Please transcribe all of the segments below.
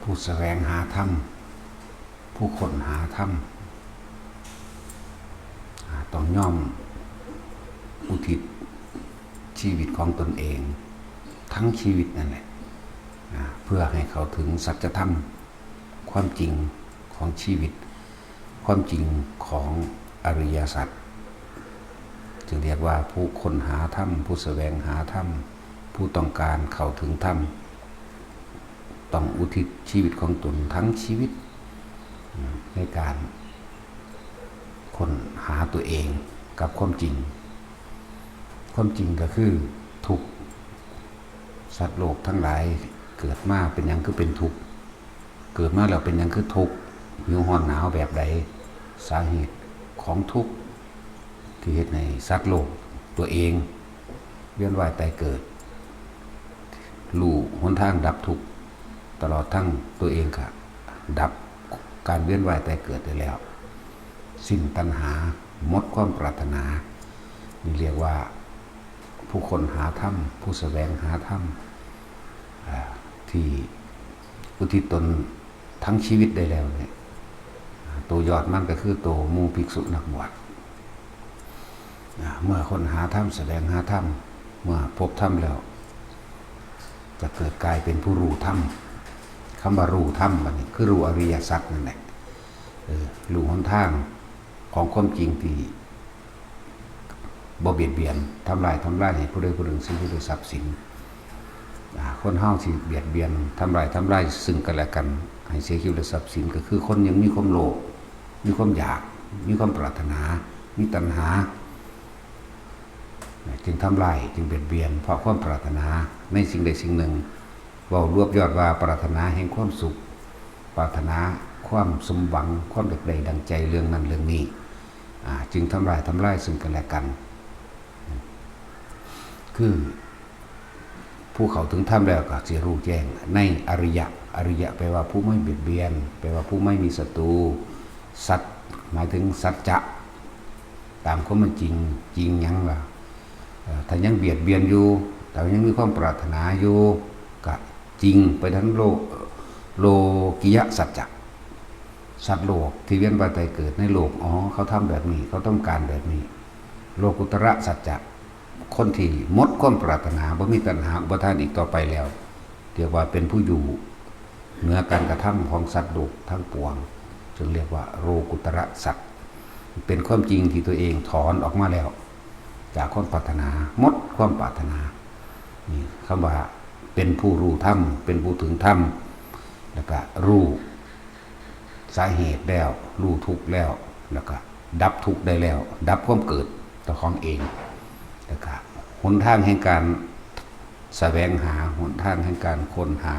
ผู้แสวงหาธรรมผู้ค้นหาธรรมต้องย่อมอุทิศชีวิตของตนเองทั้งชีวิตนั่นแหละเพื่อให้เขาถึงสัจธรรมความจริงของชีวิตความจริงของอริยสัจจึงเรียกว่าผู้ค้นหาธรรมผู้แสวงหาธรรมผู้ต้องการเข้าถึงธรรมต้องอุทิศชีวิตของตนทั้งชีวิตในการค้นหาตัวเองกับความจริงความจริงก็คือทุกข์สัตว์โลกทั้งหลายเกิดมาเป็นอย่างคือเป็นทุกข์เกิดมาแล้วเป็นอย่างคือทุกข์หิวร้อนหนาวแบบใดสาเหตุของทุกข์ที่เหตุในสัตว์โลกตัวเองเวียนว่ายตายเกิดรู้หนทางดับทุกข์ตลอดทั้งตัวเองค่ะดับการเวียนว่ายตายเกิดได้แล้วสิ้นตัณหาหมดความปรารถนานี่เรียกว่าผู้คนหาธรรมผู้แสวงหาธรรมที่อุทิศตนทั้งชีวิตได้แล้วเนี่ยตัวยอดมันก็คือตัวมูภิกษุนักบวชเมื่อคนหาธรรมแสวงหาธรรมเมื่อพบธรรมแล้วจะเกิดกลายเป็นผู้รู้ธรรมคำว่ารู้ธรรมมันนี่คือรู้อริยสัจนั่นแหละรู้หนทางของความจริงที่บ่เบียดเบียนทำลายให้ผู้ใดผู้หนึ่งสิ่งใดทรัพย์สินคนเฮาที่เบียดเบียนทำลายซึ่งกันและกันให้เสียชีวิตและทรัพย์สินก็คือคนยังมีความโลภมีความอยากมีความปรารถนามีตัณหาจึงทำลายจึงเบียดเบียนเพราะความปรารถนาในสิ่งใดสิ่งหนึ่งเว้ารวบยอดว่าปรารถนาแห่งความสุขปรารถนาความสมหวังความเด็กใดดังใจเรื่องนั้นเรื่องนี้จึงทำลายซึ่งกันและกันคือผู้เขาถึงธรรมแล้วก็จะรู้แจ้งในอริยะแปลว่าผู้ไม่เบียดเบียนแปลว่าผู้ไม่มีศัตรูสัจหมายถึงสัจจะตามความจริงยังล่ะถ้ายังเบียดเบียนอยู่แต่ยังมีความปรารถนาอยู่ก็จริงไปทั้งโลกิยะสัจจะสัตว์โลกที่เวียนว่ายตายเกิดในโลกเขาทำแบบนี้เขาต้องการแบบนี้โลกุตระสัจจะคนที่หมดความปรารถนาบ่มีตัณหาอุปทานอีกต่อไปแล้วเรียกว่าเป็นผู้อยู่เหนือการกระทำของสัตว์โลกทั้งปวงจึงเรียกว่าโลกุตระสัจเป็นความจริงที่ตัวเองถอนออกมาแล้วจากความปรารถนาหมดความปรารถนานี่คำว่าเป็นผู้รู้ธรรมเป็นผู้ถึงธรรมแล้วก็รู้สาเหตุแล้วรู้ทุกข์แล้วก็ดับทุกข์ได้แล้วดับความเกิดตัวของเองแล้วก็หนทางแห่งการแสวงหาหนทางแห่งการค้นหา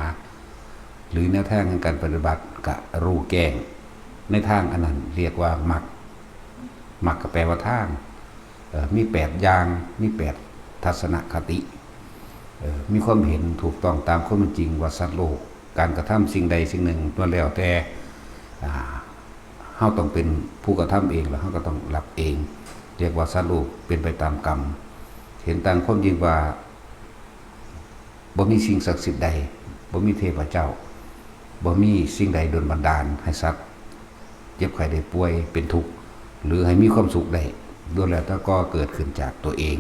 หรือแนวทางแห่งการปฏิบัติก็รู้แจ้งในทางอันนั้นเรียกว่ามรรคก็แปลว่าทางมี8อย่างมี8ทัศนคติมีความเห็นถูกต้องตามความจริงว่าสัตว์โลกการกระทำสิ่งใดสิ่งหนึ่งตัวแล้วแต่เฮาต้องเป็นผู้กระทำเองแล้วเฮาก็ต้องรับเองเรียกว่าสัตว์โลกเป็นไปตามกรรมเห็นตามความจริงว่าบ่มีสิ่งศักดิ์สิทธิ์ใดบ่มีเทพเจ้าบ่มีสิ่งใดดลบันดาลให้สัตว์เจ็บไข้ได้ป่วยเป็นทุกข์หรือให้มีความสุขได้ด้วยแล้วแต่ก็เกิดขึ้นจากตัวเอง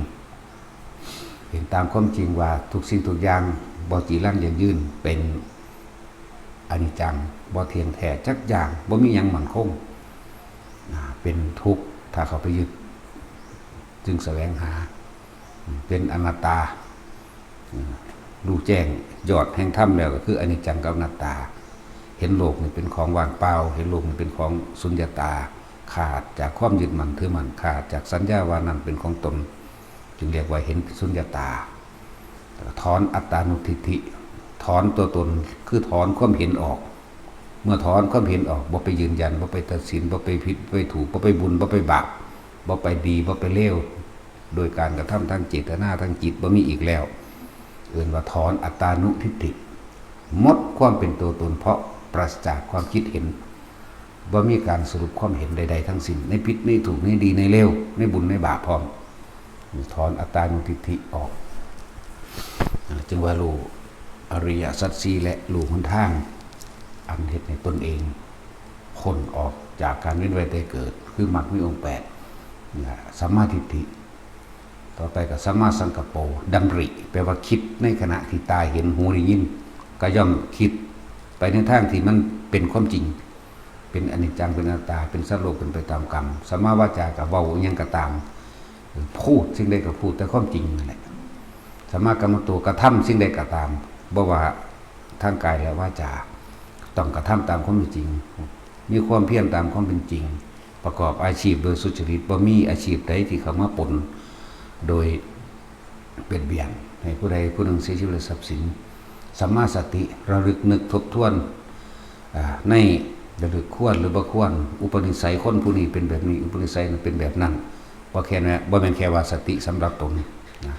เห็นตามความจริงว่าทุกสิ่งทุกอย่างบ่จีรังยั่งยืนเป็นอนิจจังบ่เที่ยงแท้จักอย่างบ่มีหยังมั่นคงเป็นทุกข์ถ้าเขาไปยึดจึงแสวงหาเป็นอนัตตารู้แจ้งยอดแห่งธรรมแล้วก็คืออนิจจังกับอนัตตาเห็นโลกนี่เป็นของว่างเปล่าเห็นโลกนี่เป็นของสุญญตาขาดจากความยึดมั่นถือมั่นขาดจากสัญญาว่านั้นเป็นของตนจึงเรียกว่าเห็นสุญญตาถอนอัตตานุทิฏฐิถอนตัวตนคือถอนความเห็นออกเมื่อถอนความเห็นออกบ่ไปยืนยันบ่ไปตัดสินบ่ไปผิดบ่ไปถูกบ่ไปบุญบ่ไปบาปบ่ไปดีบ่ไปเลวโดยการกระทำทางเจตนาทางจิตบ่มีอีกแล้วเรียกว่าถอนอัตตานุทิฏฐิหมดความเป็นตัวตนเพราะปราศจากความคิดเห็นบ่มีการสรุปความเห็นใดๆทั้งสิ้นในผิดในถูกในดีในเลวในบุญในบาปพร้อมถอนอัตตานุทิฏฐิออกจึงว่ารู้อริยสัจสี่และรู้หนทาง อันเฮ็ดในตนเองคนออกจากการเวียนว่ายตายเกิดคือมรรคมีองค์8สัมมาทิฏฐิต่อไปก็สัมมาสังกัปโปดำริแปลว่าคิดในขณะที่ตาเห็นหูได้ยินก็ย่อมคิดไปในทางที่มันเป็นความจริงเป็นอนิจจังเป็นอนัตตาเป็นสัตว์โลกเป็นไปตามกรรมสัมมาวาจากัเว้าอิหยังก็ตามพูดสิ่งใดก็พูดแต่ความจริงนั่นแหละสัมมากัมมันโตกระทำสิ่งใดก็ตามบ่ว่าทางกายและวาจาต้องกระทำตามความเป็นจริงมีความเพียรตามความเป็นจริงประกอบอาชีพโดยสุจริตบ่มีอาชีพใดที่เข้ามาปนโดยเบียดเบียนให้ผู้ใดผู้หนึ่งเสียชีวิตหรือทรัพย์สินสัมมาสติระลึกนึกทบทวนในระลึกควรหรือบ่ควรอุปนิสัยคนผู้นี้เป็นแบบนี้อุปนิสัยนั้นเป็นแบบนั้นบ่แค่นั้นบ่แม่นแค่ว่าสติสำหรับตนนะ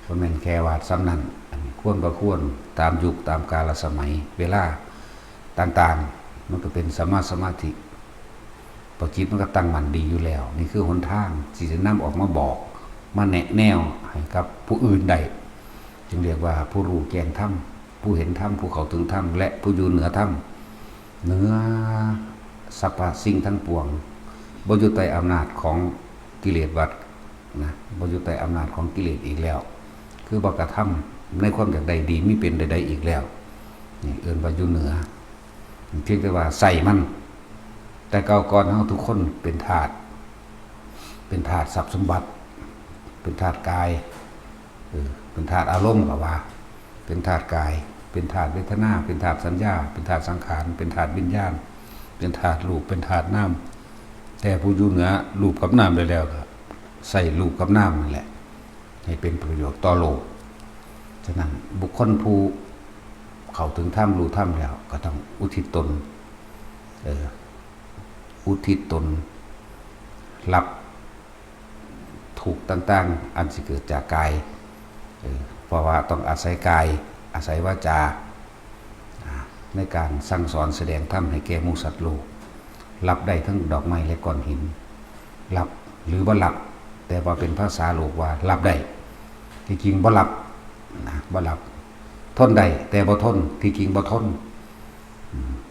บ่แม่นแค่ว่าสำนั้นควรบ่ควรตามยุคตามกาลสมัยเวลาต่างๆมันก็เป็นสัมมาสมาธิพอจิตมันก็ตั้งมั่นดีอยู่แล้วนี่คือหนทางที่จะนำออกมาบอกมาแนะแนวให้กับผู้อื่นได้จึงเรียกว่าผู้รู้แจ้งธรรมผู้เห็นธรรมผู้เข้าถึงธรรมและผู้อยู่เหนือธรรมเหนือสรรพสิ่งทั้งปวงบ่อยู่ใต้อำนาจของกิเลสวัฏนะบ่อยู่ใต้อำนาจของกิเลสอีกแล้วคือบ่กระทำในความอยากใดดีไม่เป็นใดๆอีกแล้วนี่เอิ้นว่าอยู่เหนือเพียงแต่ว่าใส่มันแต่เก่าก่อนเฮาทุกคนเป็นธาตุทรัพย์สมบัติเป็นธาตุกายเป็นธาตุอารมณ์ก็ว่าเป็นธาตุกายเป็นธาตุเวทนาเป็นธาตุสัญญาเป็นธาตุสังขารเป็นธาตุวิญญาณเป็นธาตุรูปเป็นธาตุนามแต่ผู้อยู่เหนือรูปกับนามได้แล้วก็ใส่รูปกับนามนั่นแหละให้เป็นประโยชน์ต่อโลกฉะนั้นบุคคลผู้เข้าถึงธรรมรู้ธรรมแล้วก็ต้องอุทิศตนอุทิศตนรับถูกต่างๆอันสิเกิดจากกายเพราะว่าต้องอาศัยกายอาศัยวาจาในการสั่งสอนแสดงธรรมให้แก่หมู่สัตว์โลกรับได้ทั้งดอกไม้และก้อนหินรับหรือบ่รับแต่ว่าเป็นภาษาโลกว่ารับได้ที่จริงบ่รับนะบ่รับทนได้แต่บ่ทนที่จริงบ่ทน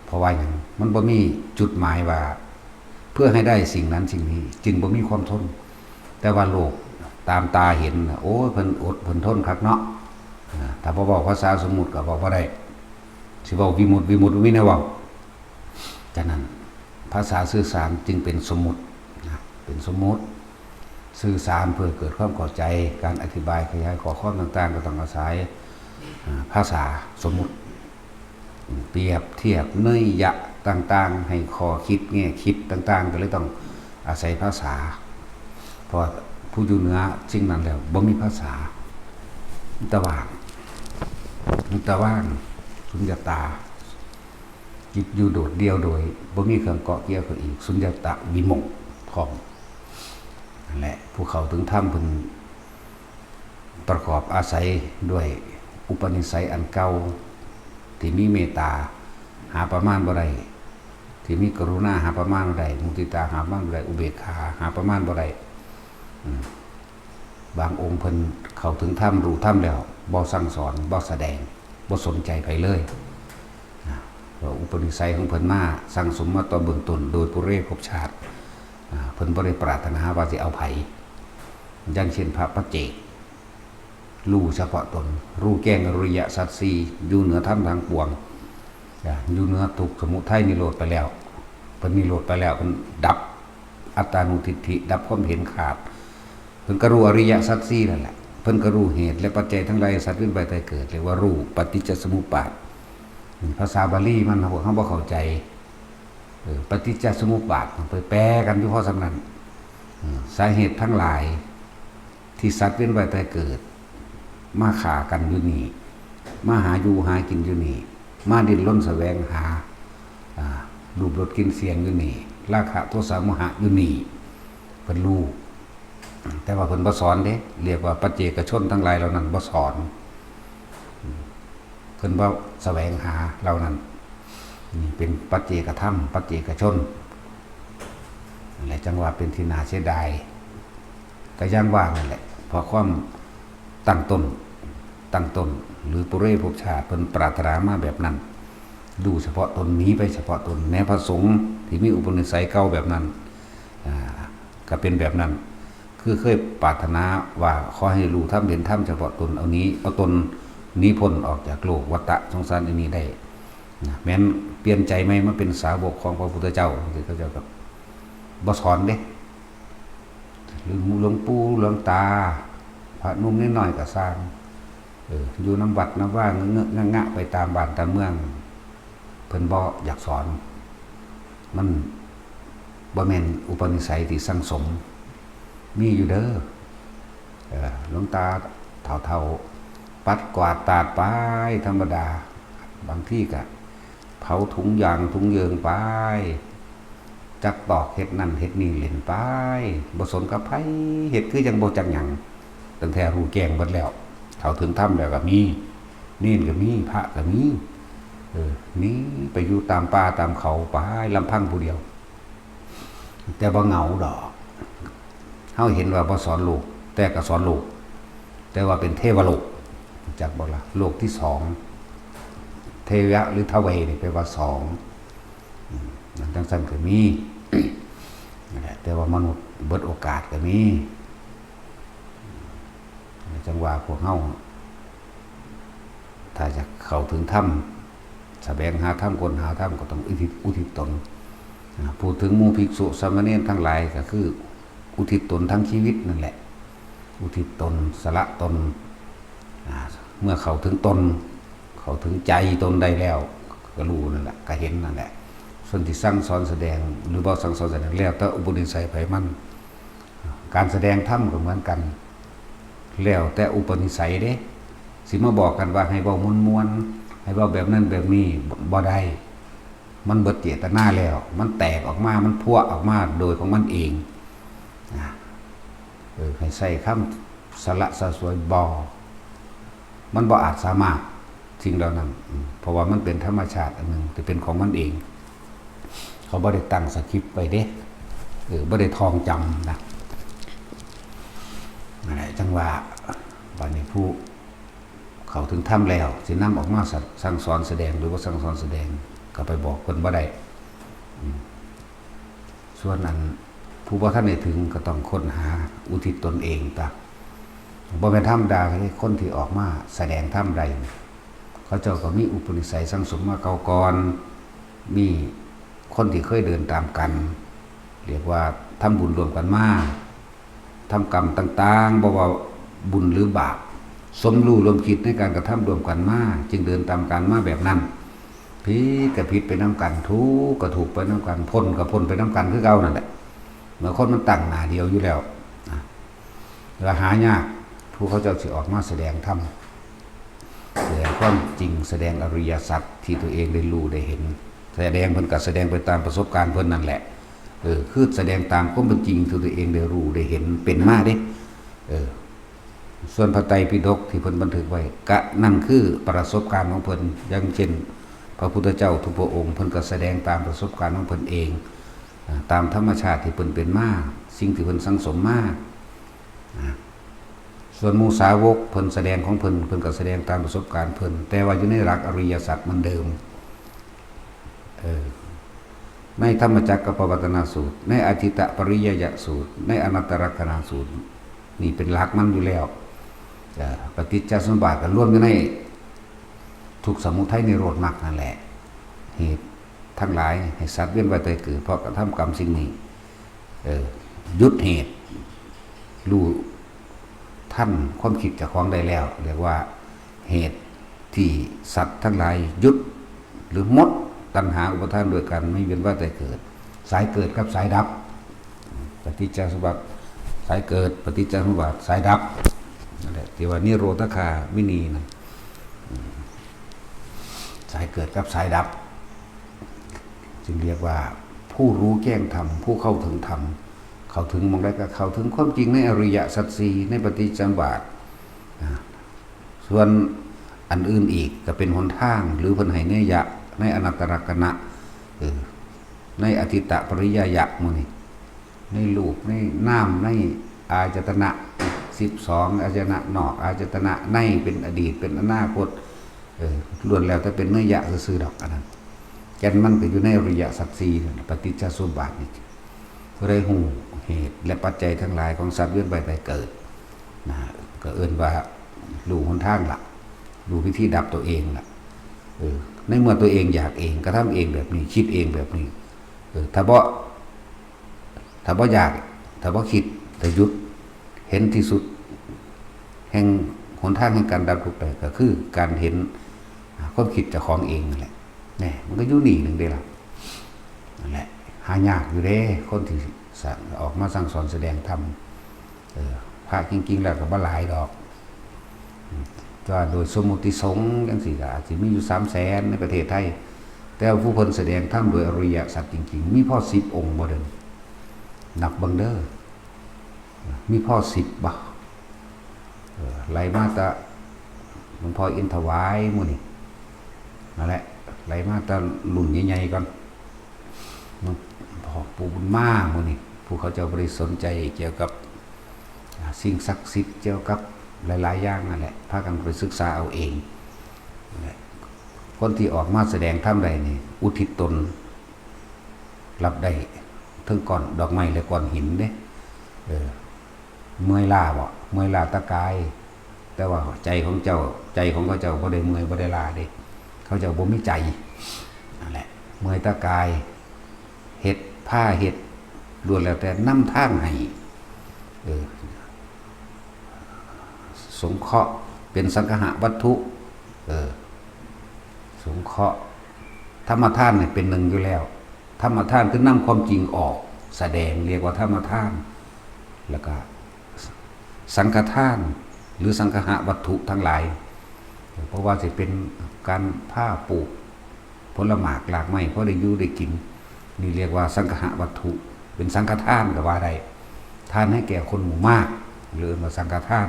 เพราะว่าอย่างมันบ่มีจุดหมายว่าเพื่อให้ได้สิ่งนั้นสิ่งนี้จึงบ่มีความทนแต่ว่าโลกตามตาเห็นโอ้เพิ่นอดเพิ่นทนคักเนาะถ้าบ่บอกภาษาสมมุติก็บอกบ่ได้สิเว้าวิมุตติวินัยเว้าฉะนั้นภาษาสื่อสารจึงเป็นสมมุตินะเป็นสมมุติสื่อสารเพื่อเกิดความเข้าใจการอธิบายขยายข้อความต่างๆก็ต้องอาศัยภาษาสมมุติเปรียบเทียบเนยยะต่างๆให้ข้อคิดแง่คิดต่างๆก็เลยต้องอาศัยภาษาเพราะผู้อยู่เหนือสิ่งนั้นแล้วบ่มีภาษาตะว่างสุญญตาจิตอยู่โดดเดียวโดยบ่มีเครื่องเกาะเกี่ยวกับอีกสุญญตาวิมุตติพร้อมนั่นแหละผู้เข้าถึงธรรมเพิ่นประกอบอาศัยด้วยอุปนิสัยอันเก่าที่มีเมตตาหาประมาณบ่ได้ที่มีกรุณาหาประมาณบ่ได้มุทิตาหาประมาณบ่ได้อุเบกขาหาประมาณบ่ได้บางองค์เพิ่นเข้าถึงธรรมรู้ธรรมแล้วบ่สั่งสอนบ่แสดงบ่สนใจไผเลยเพราะอุปนิสัยของเพิ่นมาสั่งสมมาต่อเบื้องต้นโดยปุเรภพชาติเพิ่นบ่ได้ปรารถนาว่าสิเอาไผอย่างเช่นพระปัจเจกรู้เฉพาะตนรู้แจ้งอริยสัจสี่อยู่เหนือธรรมทั้งปวงอยู่เหนือทุกข์สมุทัยนิโรธไปแล้วเพิ่นนิโรธไปแล้วเพิ่นดับอัตตานุทิฏฐิดับความเห็นขาดเพิ่นก็รู้อริยสัจสี่นั่นแหละเพิ่นก็รู้เหตุและปัจจัยทั้งหลายสัตว์เวียนว่ายตายเกิดเรียกว่ารู้ปฏิจจสมุปบาทภาษาบาลีมันพวกเขาบ่เข้าใจปฏิจจสมุปบาทไปแปลกันอยู่พอสำนั้นสาเหตุทั้งหลายที่สัตว์เวียนว่ายตายเกิดมาฆ่ากันอยู่นี่มาหาอยู่หากินอยู่นี่มาดิ้นรนแสวงหารูปรสกลิ่นเสียงอยู่นี่ราคะโทสะโมหะอยู่นี่เพิ่นรู้แต่ว่าเพิ่นบ่สอนเด้เรียกว่าปัจเจกชนทั้งหลายเหล่านั้นบ่สอนเพิ่นบ่แสวงหาเหล่านั้นนี่เป็นปัจเจกธรรมปัจเจกชนนั่นแหละจังว่าเป็นที่น่าเสียดายก็ยังว่านั่นแหละเพราะความตั้งต้นหรือปุเรภพชาติเพิ่นปรารถนามาแบบนั้น ดูเฉพาะตนนี้ไปเฉพาะตนแม้พระสงฆ์ที่มีอุปนิสัยเก่าแบบนั้นก็เป็นแบบนั้นคือเคยปรารถนาว่าขอให้รู้ธรรมเห็นธรรมเฉพาะตนเอาตนนี้พ้นออกจากโลกวัฏฏะสงสารอันนี้ได้แม้นเปลี่ยนใจไหมมาเป็นสาวกของพระพุทธเจ้าเขาจะแบบบ่สอนเด้หรือหลวงปู่หลวงตาพระนุ่มนิดหน่อยก็สร้างอยู่น้ำวัดน้ำว่างเงอะงะไปตามบ้านตามเมืองเพิ่นบ่อยากสอนมันบ่แม่นอุปนิสัยที่สังสมมีอยู่เด้อหลวงตาเท่าปัดกวาดตาดไปธรรมดาบางที่ก็เผาถุงยางถุงเยิงไปจักตอกเฮ็ดนั่นเฮ็ดนี่เล่นไปบ่สนกับไผเฮ็ดคือจังบ่จักหยังตั้งแต่รู้แจ้งเบิดแล้วเขาถึงถ้ำแล้วก็มีนี่ก็มีพระก็มีนี่ไปอยู่ตามป่าตามเขาไปลำพังผู้เดียวแต่บ่เหงาดอกเฮาเห็นว่าบ่สอนโลกแต่ก็สอนโลกแต่ว่าเป็นเทวโลกจักบ่ล่ะโลกที่สองเทวะหรือทเวนี่แปลว่าสองนั่นจังซั่นก็มีแต่ว่ามนุษย์เบิดโอกาสก็มีจังว่าพวกเฮาถ้าจะเข้าถึงธรรมแสวงหาธรรมคนหาธรรมก็ต้องอุทิศตนพูดถึงหมู่ภิกษุสามเณรทั้งหลายก็คืออุทิศตนทั้งชีวิตนั่นแหละอุทิศตนสละตนเมื่อเข้าถึงตนเข้าถึงใจตนได้แล้วก็รู้นั่นแหละก็เห็นนั่นแหละส่วนที่สั่งสอนแสดงหรือบ่สั่งสอนแสดงแล้วแต่อุปนิสัยไผมันการแสดงธรรมก็เหมือนกันแล้วแต่อุปนิสัยเด้สิมาบอกกันว่าให้เว้ามวนๆให้เว้าแบบนั้นแบบนี้บ่ได้มันเบิดเจตนาแล้วมันแตกออกมามันพัวออกมาโดยของมันเองให้ใส่คำสละสะสวยบ่มันบ่อาจสามารถสิ่งเหล่านั้นเพราะว่ามันเป็นธรรมชาติอันนึงที่เป็นของมันเองเขาบ่ได้ตั้งสคริปต์ไปเด้บ่ได้ท่องจำนะจังว่าบัดนี้ผู้เขาถึงถ้ำแล้วสินำออกมาสั่งสอนแสดงหรือว่าสั่งสอนแสดงก็ไปบอกคนบ่ได้ส่วนนั้นผู้บ่ทันได้ถึงก็ต้องค้นหาอุทิศตนเองตะบ่แม่นธรรมดาคนที่ออกมาแสดงธรรมใดเขาเจ้าก็มีอุปนิสัยสังสมมาเก่าก่อนมีคนที่เคยเดินตามกันเรียกว่าทำบุญรวมกันมาทำกรรมต่างๆบ่ว่าบุญหรือบาปสมรู้ร่วมคิดในการกระทำรวมกันมาจึงเดินตามกันมาแบบนั้นผิดกับผิดไปน้ำกันทุกข์ก็ถูกไปน้ำกันพ้นกับพ้นไปน้ำกันคือเก่านั่นแหละเมื่อคนมันตั้งหน้าเดียวอยู่แล้วเราหายากผู้เขาเจ้าสิออกมาแสดงธรรมแสดงความจริงแสดงอริยสัจที่ตัวเองได้รู้ได้เห็นแสดงเพิ่นก็แสดงไปตามประสบการณ์เพิ่นนั่นแหละคือแสดงตามความเป็นจริงที่ตัวเองได้รู้ได้เห็นเป็นมาเด้ส่วนพระไตรปิฎกที่เพิ่นบันทึกไว้ก็นั่นคือประสบการณ์ของเพิ่นอย่างเช่นพระพุทธเจ้าทุกพระองค์เพิ่นก็แสดงตามประสบการณ์ของเพิ่นเองตามธรรมชาติที่เพิ่นเป็นมาสิ่งที่เพิ่นสังสมมาส่วนหมู่สาวกเพิ่นแสดงของเพิ่นก็แสดงตามประสบการณ์เพิ่นแต่ว่าอยู่ในหลักอริยสัจเหมือนเดิมในธรรมจักรปวัตนสูตรในอธิตปริยยสูตรในอนัตตลักษณสูตรนี่เป็นหลักมันอยู่แล้วปฏิจจสมุปบาทก็รวมอยู่ในทุกข์สมุทัยนิโรธมรรคนั่นแหละเหตุทั้งหลายให้สัตว์เวียนว่ายตายเกิดเพราะกระทำกรรมสิ่งนี้ยุดเหตุรู้ท่านความคิดจากของได้แล้วเรียกว่าเหตุที่สัตว์ทั้งหลายยุดหรือมดตัณหาอุปทานโดยกันไม่เวียนว่ายตายเกิดสายเกิดกับสายดับปฏิจจสมุปบาทสายเกิดปฏิจจสมุปบาทสายดับนั่นแหละที่ว่านิโรธคามินีนะสายเกิดกับสายดับจึงเรียกว่าผู้รู้แจ้งธรรมผู้เข้าถึงธรรมเข้าถึงมองได้ก็เข้าถึงความจริงในอริยสัจสี่ในปฏิจจสมุปบาทส่วนอันอื่นอีกก็เป็นหนทางหรือเพิ่นให้เนยะในอนัตตลักษณะในอธิตปริยยะมื้อนี้ในรูปในนามในอาจตนะ12อาจตนะนอกอาจตนะในเป็นอดีตเป็นอนาคตล้วนแล้วแต่เป็นเนยะซื่อๆดอกอันนั้น แก่นมันก็อยู่ในอริยสัจสี่ปฏิจจสมุปบาทนี่ก็ได้หูเหตุและปัจจัยทั้งหลายของสัตว์เวียนไปแต่เกิดนะก็เอิ้นว่ารู้หนทางละรู้วิธีดับตัวเองละในเมื่อตัวเองอยากเองกระทำเองแบบนี้คิดเองแบบนี้ถ้าบ่อยากถ้าบ่คิดแต่หยุดเห็นที่สุดแห่งหนทางแห่งการดับทุกข์ได้ก็คือการเห็นความคิดเจ้าของเองนั่นแหละนี่มันก็อยู่นี่นึงเด้ล่ะนั่นแหละหายากอยู่เด้คนที่ออกมาสั่งสอนแสดงธรรมพระจริงๆแล้วก็บ่หลายดอกก็โดยสมมุติสงฆ์จังซี่ก็อาจสิมีอยู่ 300,000 ในประเทศไทยแต่ผู้เพิ่นแสดงธรรมโดยอริยสัจจริงๆมีพอ10 องค์บ่เด้อนับเบิ่งเด้อมีพอ10บ่ไล่มาตะหลวงพ่ออินทวายหมู่นี่นั่นแหละไล่มาตะรุ่นใหญ่ๆก่อนพ่อปู่บุญมาหมู่นี่ผู้เขาเจ้าบ่ได้สนใจเกี่ยวกับสิ่งศักดิ์สิทธิ์เกี่ยวกับหลายๆอย่างนั่นแหละพากันไปศึกษาเอาเองคนที่ออกมาแสดงธรรมใดนี่อุทิศตนรับได้ทั้งก่อนดอกไม้และก่อนหินเด้เมื่อยล้าบ่เมื่อยล้าตะกายแต่ว่าใจของเขาเจ้าบ่ได้เมื่อยบ่ได้ล้าเด้เขาเจ้าบ่มีใจนั่นแหละเมื่อยตะกายเฮ็ดผ้าเฮ็ดล้วนแล้วแต่นำทางให้สงเคราะห์เป็นสังฆะวัตถุสงเคราะห์ธรรมทานเนี่ยเป็นหนึ่งอยู่แล้วธรรมทานคือนำความจริงออกแสดงเรียกว่าธรรมทานแล้วก็สังฆทานหรือสังฆะวัตถุทั้งหลายเพราะว่าจะเป็นการผ้าปลูกผลหมากหลากไม้เพราะได้อยู่ได้กินนี่เรียกว่าสังฆะวัตถุเป็นสังฆทานก็ว่าได้ทานให้แก่คนหมู่มากหรือว่าสังฆทาน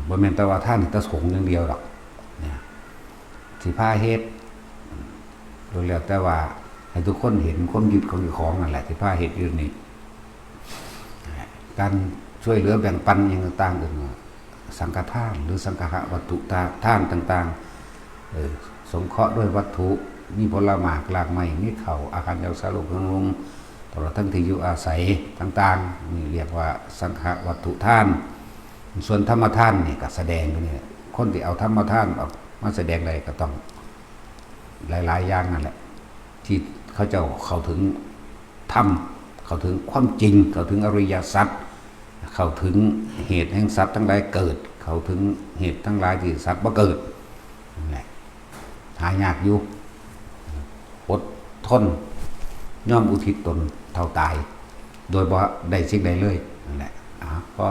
บ่แม่นแต่ว่าท่านแต่สงฆ์อย่างเดียวหรอกเนี่ยสิพาเฮ็ดโดยแล้วแต่ว่าให้ทุกคนเห็นความยึดของเจ้าของนั่นแหละสิพาเฮ็ดอยู่นี่การช่วยเหลือแบ่งปันอย่างต่างๆอื่นสังฆทานหรือสังฆะวัตถุทานต่างๆสงเคราะห์ด้วยวัตถุมีผลหมากหลากไม้มีข้าวอาหารจากสารุของลุงตลอดทั้งที่อยู่อาศัยต่างๆนี่เรียกว่าสังฆะวัตถุทานส่วนธรรมทานนี่ก็แสดงอยู่นี่คนที่เอาธรรมทานออกมาแสดงอะไรก็ต้องหลายๆอย่างนั่นแหละที่เขาเจ้าเข้าถึงธรรมเข้าถึงความจริงเข้าถึงอริยสัจเข้าถึงเหตุแห่งสัตว์ทั้งหลายเกิดเข้าถึงเหตุทั้งหลายที่สัตว์บ่เกิดนั่นแหละหายากอยู่อดทนยอมอุทิศตนเท่าตายโดยบ่ได้สิ่งใดเลยนั่นแหละเพราะ